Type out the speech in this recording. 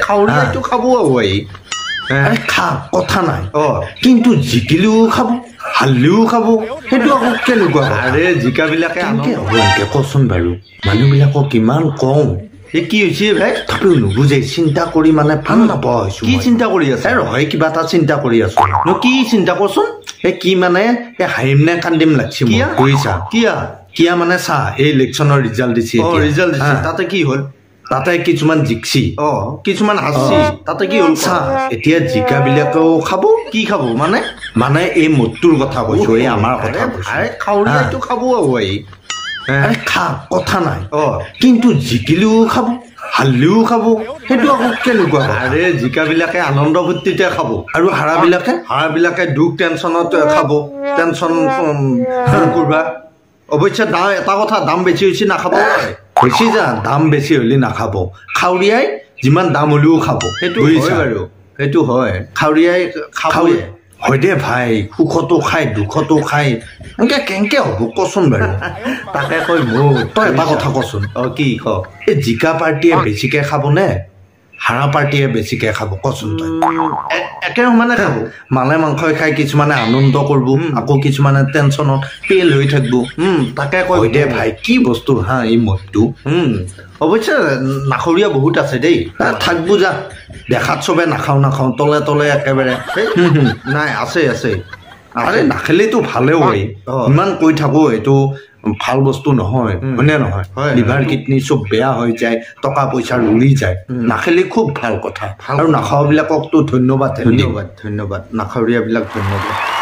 খাউৰিয়াইটো খাব এই আরে খা কথা নাই কিন্তু জিকিলেও খাব হালিও খাব সেইটো আকৌ কেনেকুৱা আৰে জিকাবিলাকে এনেকে কচোন বাৰু মানুহবিলাকক কিমান কওঁ কি হৈছে ভাই তথাপিও নুবুজে চিন্তা কৰি মানে ভাল নাপাওঁ হৈছো কি চিন্তা কৰি আছে ৰয় কিবা এটা চিন্তা কৰি আছো কি চিন্তা কৰচোন কি মানে হাঁহিম নে কান্দিম লাগছে বুজিছা কিয়া মানে চা এই ইলেকশ্যনৰ ৰিজাল্ট দিছে তাতে কি হ'ল তাতে কিছুমান জিকছি কিছুমান হাসি তাতে কি হ'ল চা এতিয়া জিকাবিলাকেও খাব কি খাব মানে মানে এই মতটোৰ কথা কৈছো এই আমাৰ কথা খাউৰিয়াইটো খাব এই আরে খা কথা নাই কিন্তু জিকিলেও খাব হালিও খাব সেইটো আকৌ কেনেকুৱা আৰে জিকাবিলাকে আনন্দ ফূৰ্তিতে খাব আৰু হাৰাবিলাকে দুখ টেনচনত খাব টেনচন কৰবা অৱশ্যে এটা কথা দাম বেছি হৈছে নাখাব বেছি যা দাম বেছি হলে নাখাব খাউৰিয়াই যিমান দাম হলেও খাব সেইটো হয় বাৰু সেইটো হয় খাউৰিয়াই খাবই হয় দে ভাই সুখতো খাই দুখতো খাই এনেকে কেনেকে হ'ব কচোন বাৰু তাকে কৈ মোৰ তই এটা কথা কচোন কি ক এই জিকা পাৰ্টীয়ে বেছিকে খাবনে হাৰা পাৰ্টীয়ে বেছিকে খাব কচোন তই একে সমানে খাব মালে মাংসই খাই কিছুমানে আনন্দ কৰিব আকৌ কিছুমানে টেনচনত পেল হৈ থাকিব তাকে কৈ দে ভাই কি বস্তু হা এই মদটো অৱশ্যে নাখৰীয়া বহুত আছে দেই থাকবো যা দেখাত চবে নাখাওঁ তলে তলে একেবাৰে নাই আছে আৰে নাখালেতো ভালে হয় ইমান কৈ থাকো এইটো ভাল বস্তু নহয় হয়নে নহয় লিভাৰ কিডনি চব বেয়া হৈ যায় টকা পইচা উৰি যায় নাখালে খুব ভাল কথা আৰু নাখাওবিলাককতো ধন্যবাদ নাখাৱৰীয়াবিলাক ধন্যবাদ